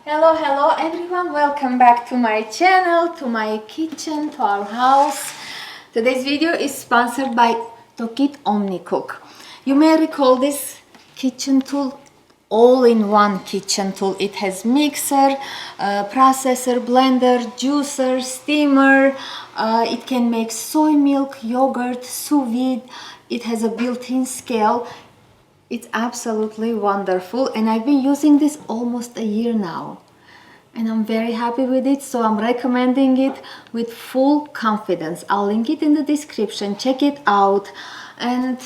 Hello everyone, welcome back to my channel, to my kitchen, to our house. Today's video is sponsored by TOKIT OMNI Cook. You may recall this kitchen tool, all-in-one kitchen tool. It has mixer, processor, blender, juicer, steamer. It can make soy milk, yogurt, sous vide. It has a built-in scale. It's absolutely wonderful, and I've been using this almost a year now and I'm very happy with it, so I'm recommending it with full confidence. I'll link it in the description, check it out. And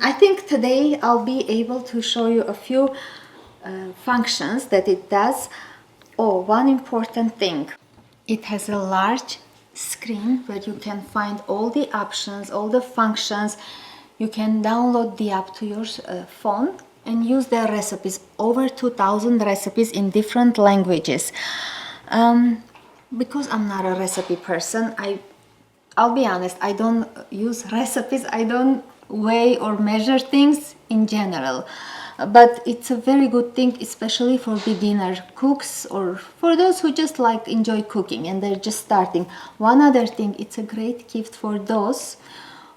I think today I'll be able to show you a few functions that it does. Oh, one important thing, it has a large screen where you can find all the options, all the functions. You can download the app to your phone and use their recipes, over 2,000 recipes in different languages. Because I'm not a recipe person, I'll be honest, I don't use recipes, I don't weigh or measure things in general. But it's a very good thing, especially for beginner cooks or for those who just enjoy cooking and they're just starting. One other thing, it's a great gift for those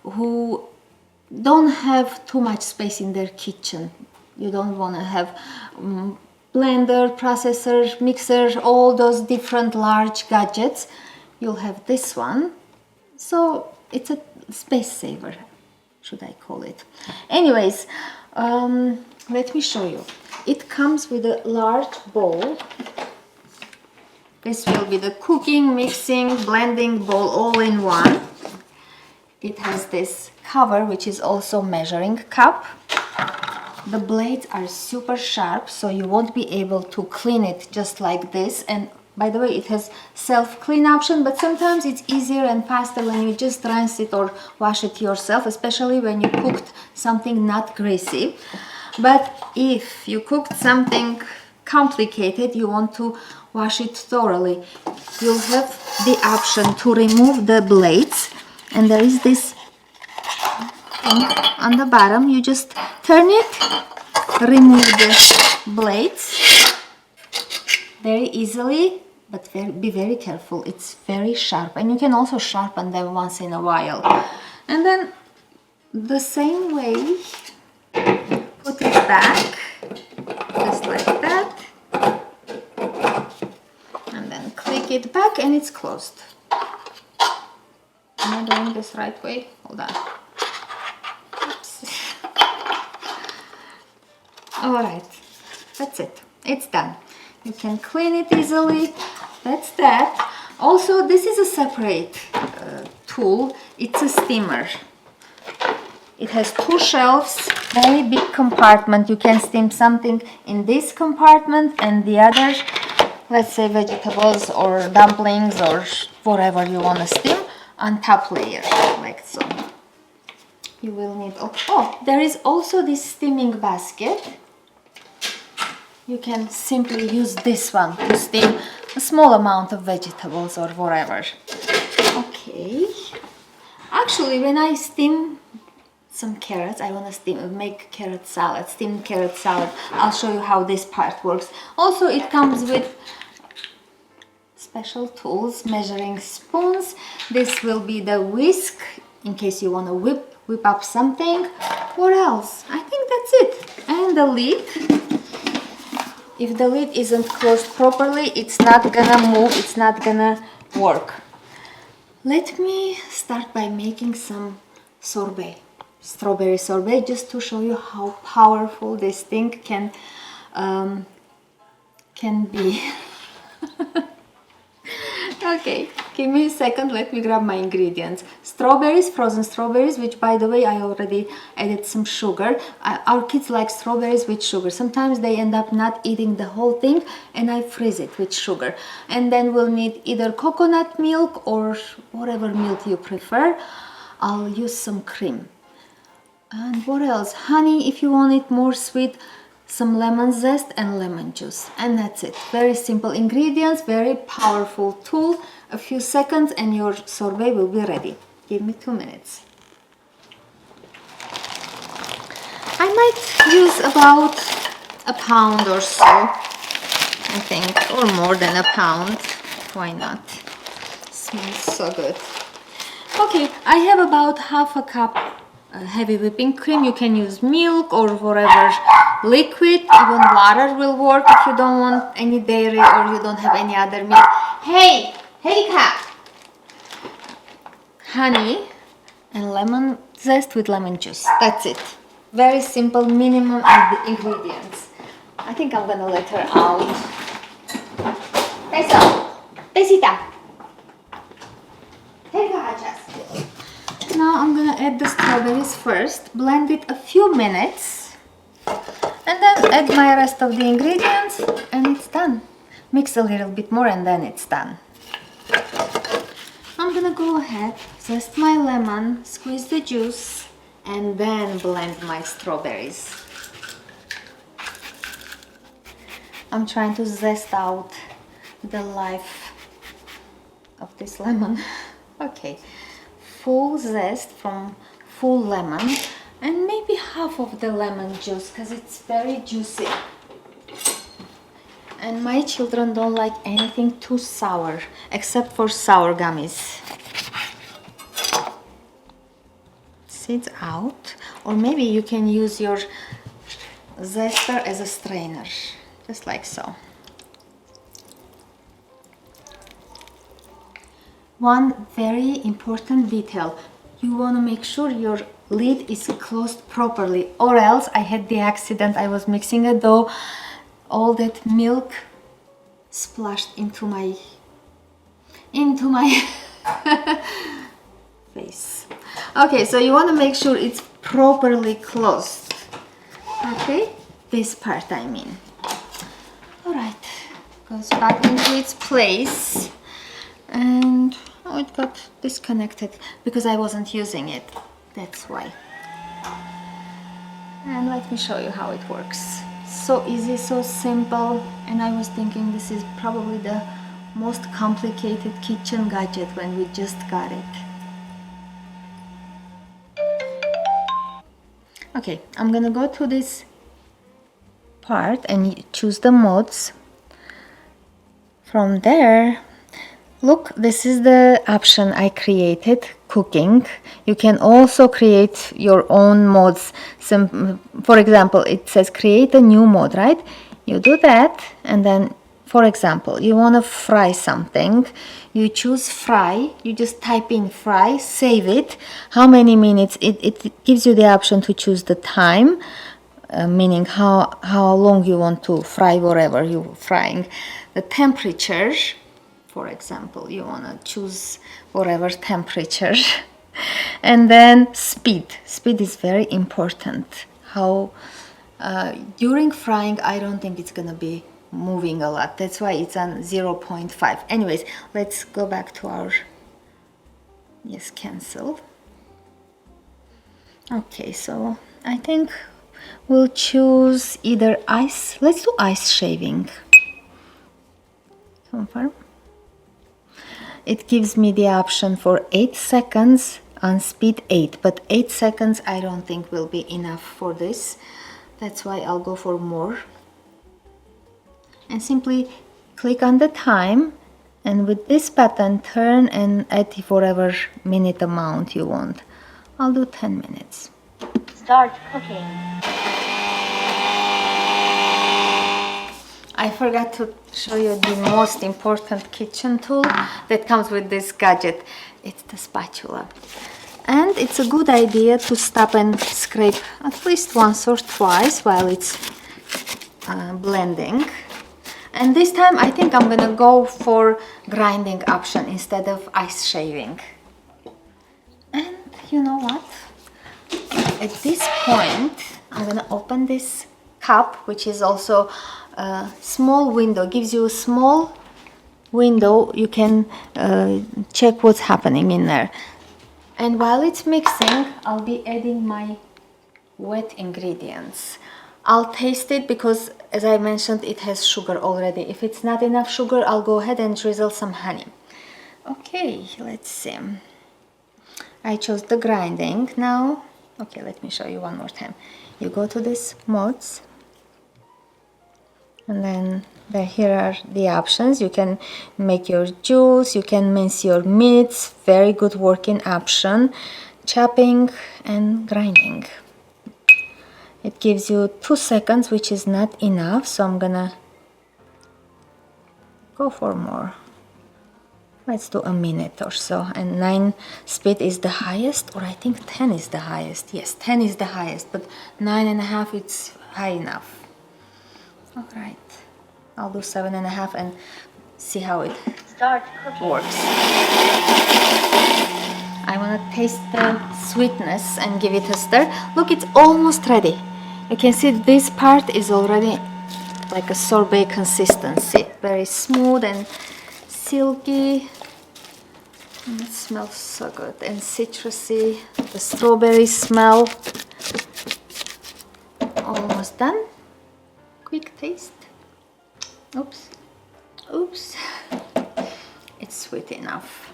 who don't have too much space in their kitchen. You don't want to have blender, processor, mixer, all those different large gadgets. You'll have this one. So it's a space saver, should I call it. Anyways, let me show you. It comes with a large bowl. This will be the cooking, mixing, blending bowl all in one. It has this cover, which is also measuring cup. The blades are super sharp, so you won't be able to clean it just like this. And by the way, it has self-clean option, but sometimes it's easier and faster when you just rinse it or wash it yourself, especially when you cooked something not greasy. But if you cooked something complicated, you want to wash it thoroughly, you'll have the option to remove the blades. And there is this thing on the bottom. You just turn it, remove the blades very easily, but be very careful. It's very sharp, and you can also sharpen them once in a while. And then the same way, put it back, just like that, and then click it back and it's closed. Am I doing this right way? Hold on. Oops. Alright, that's it. It's done. You can clean it easily. That's that. Also, this is a separate tool. It's a steamer. It has two shelves, very big compartment. You can steam something in this compartment and the other, let's say vegetables or dumplings or whatever you want to steam, on top layer, like so. You will need, oh, there is also this steaming basket. You can simply use this one to steam a small amount of vegetables or whatever. Okay. Actually, when I steam some carrots, I want to make carrot salad, steamed carrot salad. I'll show you how this part works. Also, it comes with special tools, measuring spoons. This will be the whisk in case you want to whip up something. What else? I think that's it. And the lid. If the lid isn't closed properly, it's not gonna move, it's not gonna work. Let me start by making some sorbet, strawberry sorbet, just to show you how powerful this thing can be. Okay, give me a second, let me grab my ingredients. Strawberries, frozen strawberries, which by the way I already added some sugar. Our kids like strawberries with sugar. Sometimes they end up not eating the whole thing, and I freeze it with sugar. And then we'll need either coconut milk or whatever milk you prefer. I'll use some cream. And what else? Honey if you want it more sweet. Some lemon zest and lemon juice, and that's it. Very simple ingredients, very powerful tool. A few seconds and your sorbet will be ready. Give me 2 minutes. I might use about a pound or so. I think, or more than a pound. Why not? Smells so good. Okay, I have about half a cup heavy whipping cream. You can use milk or whatever liquid. Even water will work if you don't want any dairy or you don't have any other milk. Hey, cat! Honey and lemon zest with lemon juice. That's it. Very simple, minimum ingredients. I think I'm gonna let her out. Eso, besita. Now I'm gonna add the strawberries first, blend it a few minutes, and then add my rest of the ingredients, and it's done. Mix a little bit more and then it's done. I'm gonna go ahead, zest my lemon, squeeze the juice, and then blend my strawberries. I'm trying to zest out the life of this lemon. Okay, full zest from full lemon, and maybe half of the lemon juice because it's very juicy. And my children don't like anything too sour, except for sour gummies. Seeds out, or maybe you can use your zester as a strainer, just like so. One very important detail, you want to make sure your lid is closed properly, or else I had the accident. I was mixing a dough, all that milk splashed into my face. Okay, so you want to make sure it's properly closed. Okay, this part I mean. All right, goes back into its place. And oh, it got disconnected because I wasn't using it, that's why. And let me show you how it works. So easy, so simple, and I was thinking this is probably the most complicated kitchen gadget when we just got it. Okay, I'm gonna go to this part and choose the modes. From there, look, this is the option I created, cooking. You can also create your own modes. For example, it says create a new mode, right? You do that, and then, for example, you want to fry something. You choose fry, you just type in fry, save it. How many minutes? It gives you the option to choose the time, meaning how long you want to fry whatever you're frying. The temperature, for example, you want to choose whatever temperature. And then speed is very important. How during frying, I don't think it's gonna be moving a lot, that's why it's on 0.5. Anyways, let's go back to our, yes, cancel. Okay, so I think we'll choose either ice. Let's do ice shaving. Confirm. It gives me the option for 8 seconds on speed 8, but 8 seconds I don't think will be enough for this. That's why I'll go for more. And simply click on the time, and with this button turn and add whatever minute amount you want. I'll do 10 minutes. Start cooking. I forgot to show you the most important kitchen tool that comes with this gadget. It's the spatula. And it's a good idea to stop and scrape at least once or twice while it's blending. And this time I think I'm gonna go for grinding option instead of ice shaving. And you know what? At this point, I'm gonna open this cup, which is also a small window, gives you a small window. You can check what's happening in there. And while it's mixing, I'll be adding my wet ingredients. I'll taste it because, as I mentioned, it has sugar already. If it's not enough sugar, I'll go ahead and drizzle some honey. Okay, let's see. I chose the grinding now. Okay, let me show you one more time. You go to this modes, And then here are the options. You can make your juice, you can mince your meats, very good working option, chopping and grinding. It gives you 2 seconds, which is not enough, so I'm gonna go for more. Let's do a minute or so. And 9 speed is the highest, or I think 10 is the highest. Yes, 10 is the highest, but 9.5 it's high enough. All right, I'll do 7.5 and see how it works. I want to taste the sweetness and give it a stir. Look, it's almost ready. You can see this part is already like a sorbet consistency. Very smooth and silky. And it smells so good and citrusy. The strawberry smell. Almost done. Quick taste. Oops. Oops. It's sweet enough.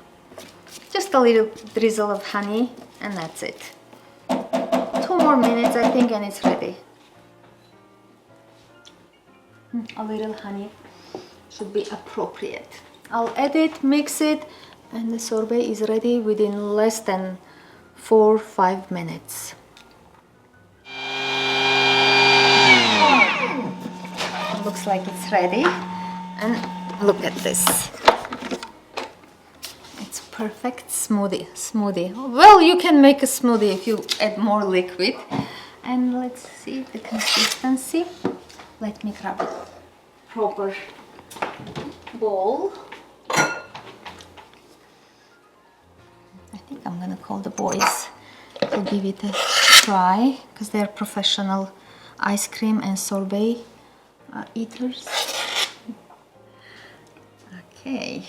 Just a little drizzle of honey and that's it. 2 more minutes I think and it's ready. A little honey should be appropriate. I'll add it, mix it, and the sorbet is ready within less than 4-5 minutes. Looks like it's ready, and look at this. It's perfect smoothie. Well, you can make a smoothie if you add more liquid. And let's see the consistency. Let me grab a proper bowl. I think I'm gonna call the boys to give it a try because they're professional ice cream and sorbet eaters. Okay.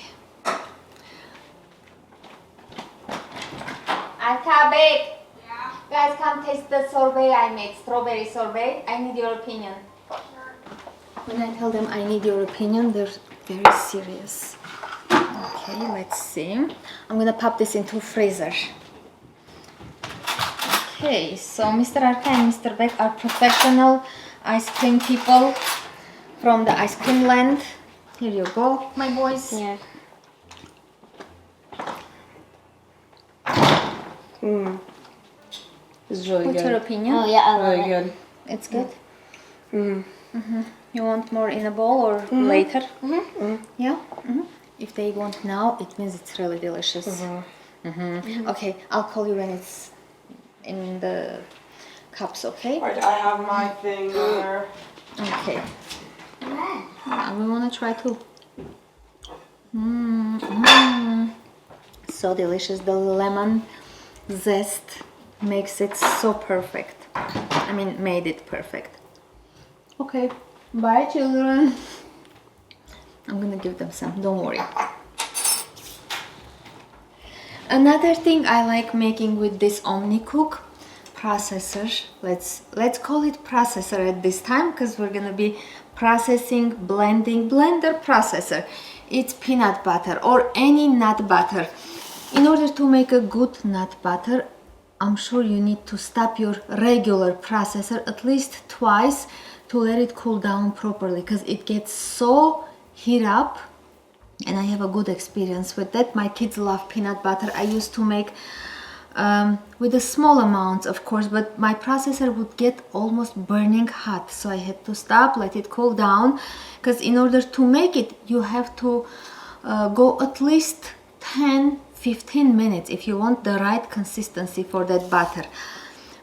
Alka, babe. Yeah. Guys, come taste the sorbet I made. Strawberry sorbet. I need your opinion. When I tell them I need your opinion, they're very serious. Okay, let's see. I'm gonna pop this into freezer. Okay, so Mr. Arka and Mr. Beck are professional ice cream people from the ice cream land. Here you go, my boys. Yeah. It's really What's good. your opinion? Oh yeah, I love Really good. It's good? You want more in a bowl or later? Yeah? If they want now, it means it's really delicious. Okay, I'll call you when it's in the cups, okay? Right, I have my thing there. Okay. We want to try too. So delicious. The lemon zest makes it so perfect. I mean, made it perfect. Okay, bye children. I'm gonna give them some, don't worry. Another thing I like making with this OmniCook processor, let's call it processor at this time because we're gonna be processing, blending, blender processor. It's peanut butter or any nut butter. In order to make a good nut butter, I'm sure you need to stop your regular processor at least twice to let it cool down properly because it gets so heat up, and I have a good experience with that. My kids love peanut butter. I used to make with a small amount, of course, but my processor would get almost burning hot, so I had to stop, let it cool down, because in order to make it you have to go at least 10-15 minutes if you want the right consistency for that butter.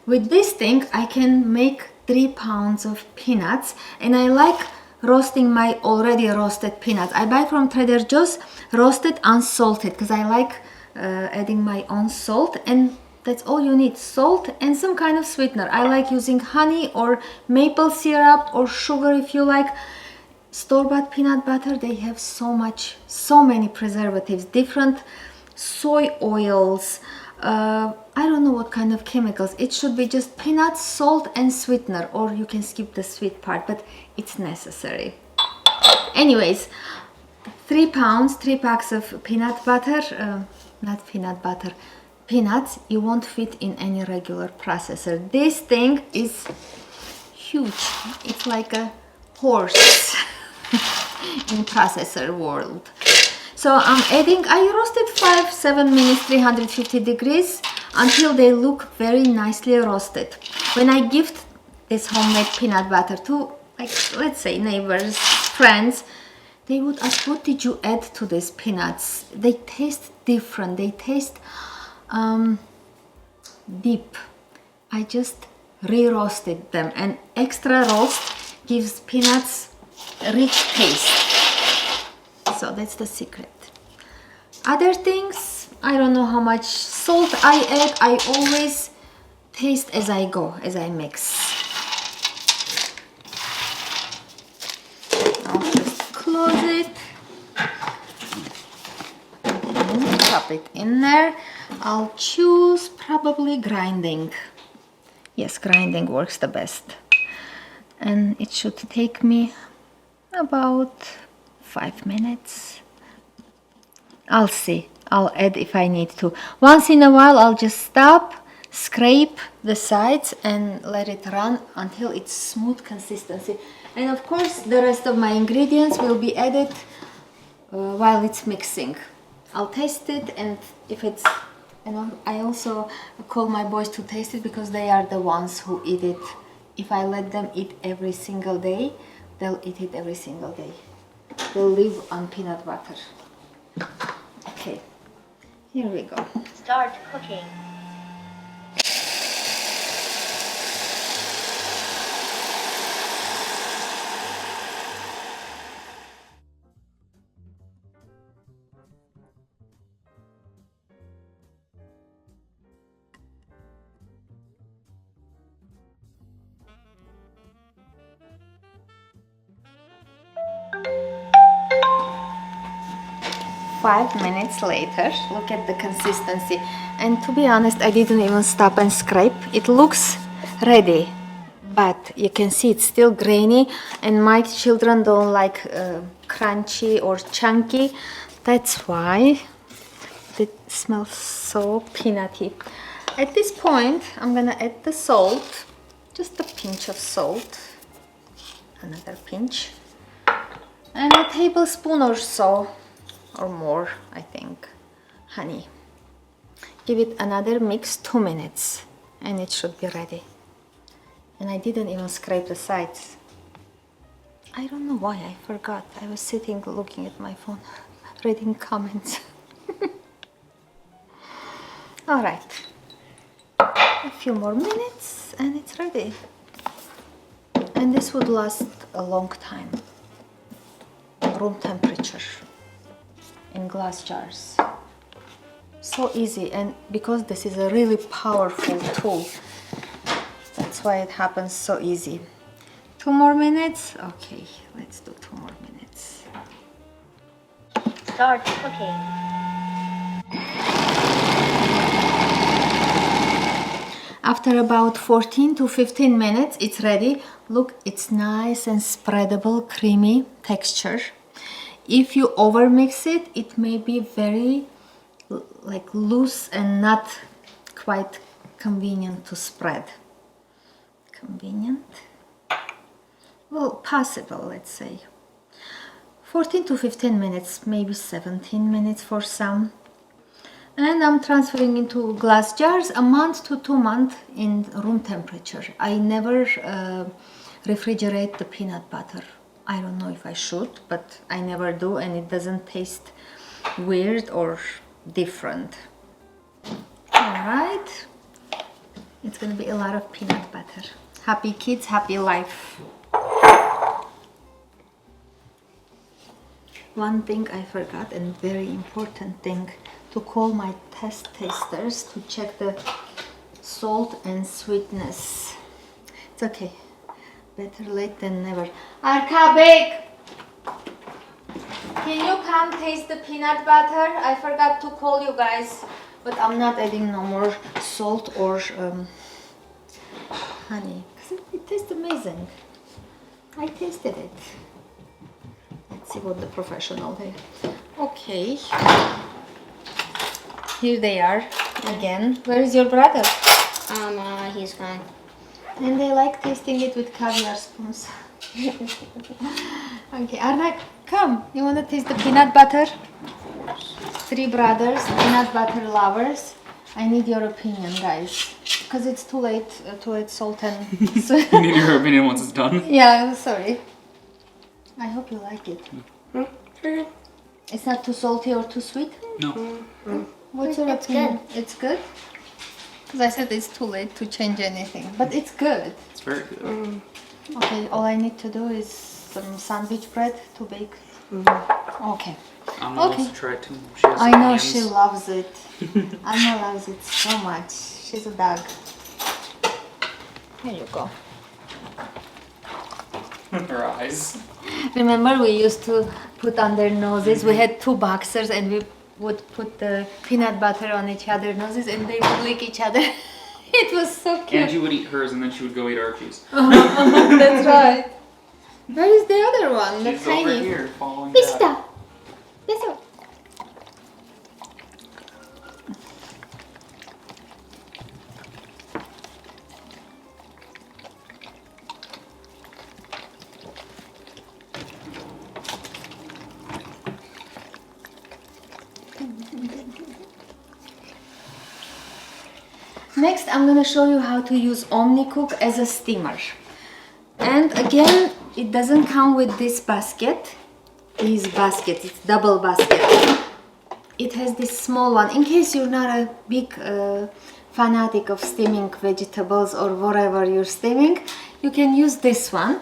With this thing I can make 3 pounds of peanuts, and I like roasting my already roasted peanuts. I buy from Trader Joe's roasted unsalted because I like adding my own salt, and that's all you need, salt and some kind of sweetener. I like using honey or maple syrup or sugar if you like. Store-bought peanut butter, they have so many preservatives, different soy oils, I don't know what kind of chemicals. It should be just peanuts, salt and sweetener, or you can skip the sweet part, but it's necessary. Anyways, 3 pounds, 3 packs of peanut butter, not peanut butter, peanuts, you won't fit in any regular processor. This thing is huge. It's like a horse. in processor world. So I'm adding, I roasted 5-7 minutes 350 degrees until they look very nicely roasted. When I gift this homemade peanut butter to, like, let's say neighbors, friends, they would ask, what did you add to these peanuts? They taste different, they taste deep. I just re-roasted them, and extra roast gives peanuts rich taste. So that's the secret. Other things, I don't know how much salt I add. I always taste as I go, as I mix. I'll just close it. Pop it in there. I'll choose probably grinding. Yes, grinding works the best. And it should take me about 5 minutes. I'll see. I'll add if I need to. Once in a while, I'll just stop, scrape the sides and let it run until it's smooth consistency. And of course, the rest of my ingredients will be added while it's mixing. I'll taste it, and if it's, you know, I also call my boys to taste it because they are the ones who eat it. If I let them eat every single day, they'll eat it every single day. They'll live on peanut butter. Okay, here we go. Start cooking. Five minutes later, look at the consistency. And to be honest, I didn't even stop and scrape. It looks ready, but you can see it's still grainy, and my children don't like crunchy or chunky. That's why it smells so peanutty. At this point, I'm gonna add the salt, just a pinch of salt, another pinch, and a tablespoon or so, or more, I think, honey. Give it another mix, 2 minutes, and it should be ready. And I didn't even scrape the sides. I don't know why, I forgot. I was sitting looking at my phone, reading comments. All right, a few more minutes and it's ready. And this would last a long time. Room temperature. In glass jars. So easy, and because this is a really powerful tool, that's why it happens so easy. 2 more minutes? Okay, let's do 2 more minutes. Start cooking. After about 14 to 15 minutes, it's ready. Look, it's nice and spreadable, creamy texture. If you overmix it, it may be very like loose and not quite convenient to spread. Convenient? Well, possible, let's say. 14 to 15 minutes, maybe 17 minutes for some. And I'm transferring into glass jars, a month to 2 months in room temperature. I never refrigerate the peanut butter. I don't know if I should, but I never do, and it doesn't taste weird or different. All right, it's gonna be a lot of peanut butter. Happy kids, happy life. One thing I forgot, and very important thing, to call my test tasters to check the salt and sweetness. It's okay. Better late than never. Arkabek! Can you come taste the peanut butter? I forgot to call you guys, but I'm not adding no more salt or honey. It tastes amazing. I tasted it. Let's see what the professional did. Okay. Here they are again. Where is your brother? He's gone. And they like tasting it with caviar spoons. Okay, Arnak, Come, you want to taste the peanut butter? Three brothers, peanut butter lovers. I need your opinion, guys, because it's too late to add salt and... You need your opinion once it's done. Yeah, sorry. I hope you like it. Good. It's not too salty or too sweet? No. What's your It's opinion? good. It's good? Because I said it's too late to change anything, but it's good. It's very good. Okay, all I need to do is some sandwich bread to bake. Okay. Anna Okay. wants to try it too. She has I some know hands. she loves it. Anna loves it so much. She's a dog. Here you go. Her eyes. Remember we used to put on their noses? We had two boxers and we would put the peanut butter on each other's noses and they would lick each other. It was so cute. Angie would eat hers and then she would go eat Archie's. That's right. Where is the other one? The She's over tiny. here following Vista. Dad. Vista. Next, I'm going to show you how to use OmniCook as a steamer. And again, it doesn't come with this basket. This basket, it's double basket. It has this small one. In case you're not a big fanatic of steaming vegetables or whatever you're steaming, you can use this one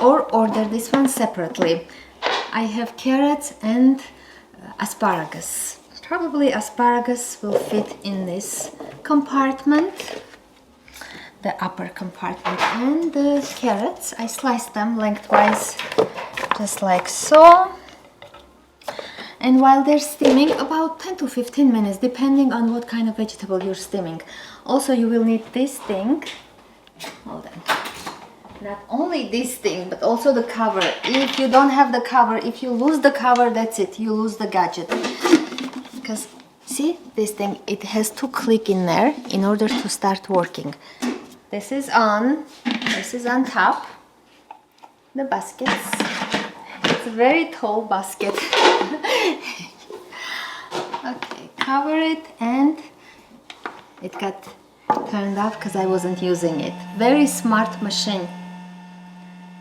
or order this one separately. I have carrots and asparagus. Probably asparagus will fit in this compartment, the upper compartment, and the carrots, I sliced them lengthwise just like so. And while they're steaming, about 10 to 15 minutes, depending on what kind of vegetable you're steaming. Also, you will need this thing. Hold on. Not only this thing, but also the cover. If you don't have the cover, if you lose the cover, that's it. You lose the gadget. Because, see, this thing, it has to click in there in order to start working. This is on top. The baskets. It's a very tall basket. Okay, cover it, and it got turned off because I wasn't using it. Very smart machine.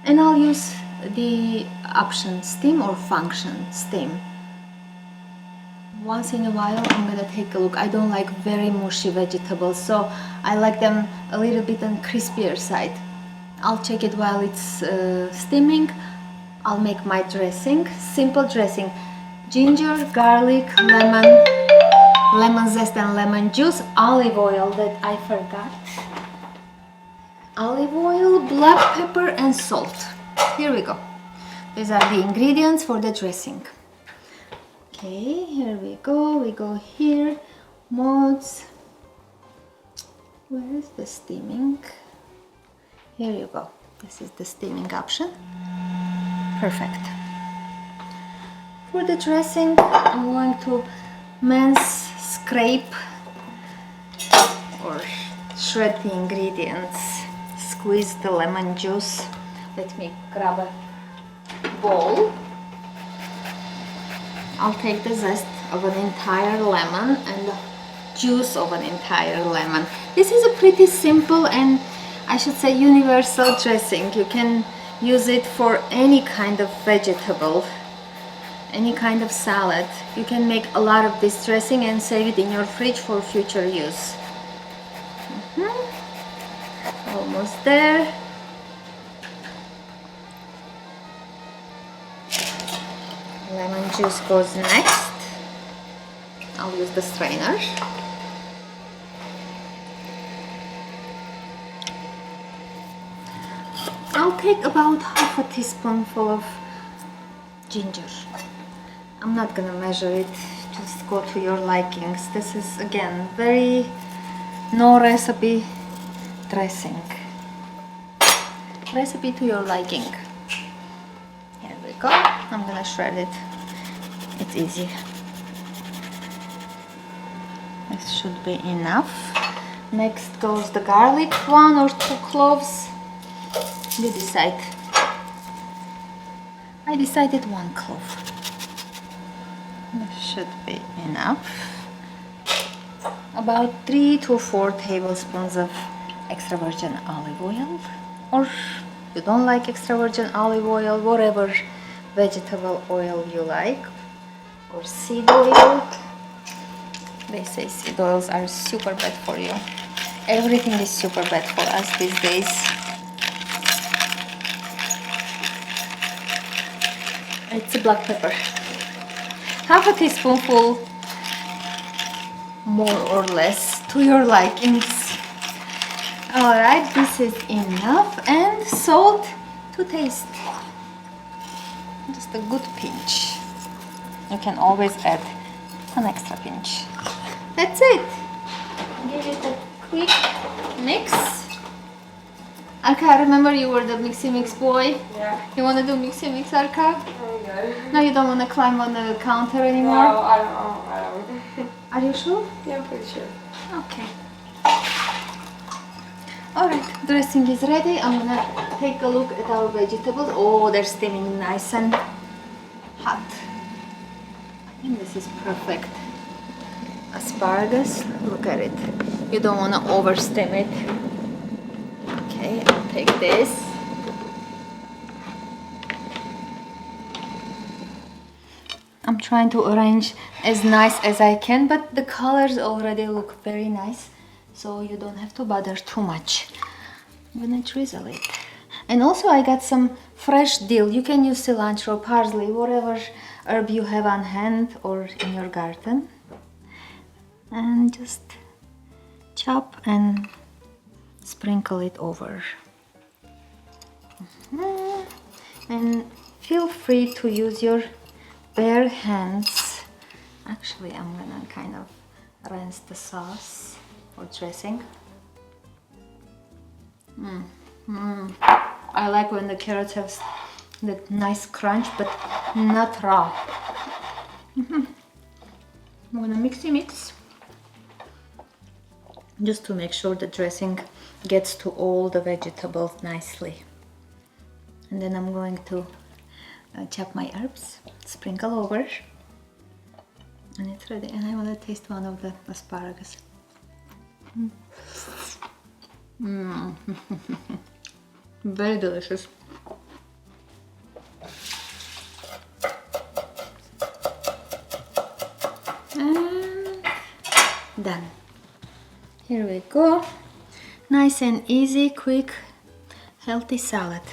And I'll use the option steam or function steam. Once in a while I'm gonna take a look. I don't like very mushy vegetables, so I like them a little bit on crispier side. I'll check it while it's steaming. I'll make my dressing, simple dressing. Ginger, garlic, lemon zest and lemon juice, olive oil that I forgot. Olive oil, black pepper and salt. Here we go. These are the ingredients for the dressing. Okay, here we go. We go here. Modes. Where is the steaming? Here you go. This is the steaming option. Perfect. For the dressing, I'm going to scrape or shred the ingredients. Squeeze the lemon juice. Let me grab a bowl. I'll take the zest of an entire lemon and the juice of an entire lemon. This is a pretty simple and I should say universal dressing. You can use it for any kind of vegetable, any kind of salad. You can make a lot of this dressing and save it in your fridge for future use. Almost there. Lemon juice goes next. I'll use the strainer. I'll take about half a teaspoonful of ginger. I'm not gonna measure it, just go to your likings. This is again very no recipe dressing. Recipe to your liking. Here we go. I'm gonna shred it. It's easy. This should be enough. Next goes the garlic, 1 or 2 cloves. You decide. I I decided 1 clove. This should be enough. About 3 to 4 tablespoons of extra virgin olive oil, or you don't like extra virgin olive oil, whatever vegetable oil you like, or seed oil. They say seed oils are super bad for you. Everything is super bad for us these days. It's a black pepper. Half a teaspoonful, more or less, to your likings. Alright, this is enough. And salt to taste. Just a good pinch. You can always add an extra pinch. That's it. Give it a quick mix. Arka, I remember you were the mixy mix boy. Yeah. You want to do mixy mix, Arka? I'm good. No, you don't want to climb on the counter anymore? No, I don't. Are you sure? Yeah, I'm pretty sure. Okay. Alright, dressing is ready. I'm gonna take a look at our vegetables. Oh, they're steaming nice and hot. I think this is perfect. Asparagus, look at it. You don't want to oversteam it. Okay, I'll take this. I'm trying to arrange as nice as I can, but the colors already look very nice, so you don't have to bother too much. I'm gonna drizzle it. And also I got some fresh dill. You can use cilantro, parsley, whatever herb you have on hand or in your garden. And just chop and sprinkle it over. And feel free to use your bare hands. Actually, I'm gonna kind of rinse the sauce or dressing. I like when the carrots have that nice crunch, but not raw. I'm gonna mix just to make sure the dressing gets to all the vegetables nicely. And then I'm going to chop my herbs, sprinkle over, and it's ready. And I want to taste one of the asparagus. Very delicious. And done. Here we go. Nice and easy, quick, healthy salad.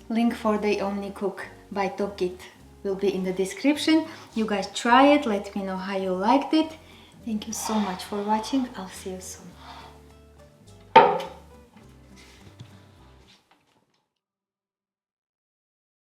Link for the OmniCook by TOKIT will be in the description. You guys try it, let me know how you liked it. Thank you so much for watching. I'll see you soon.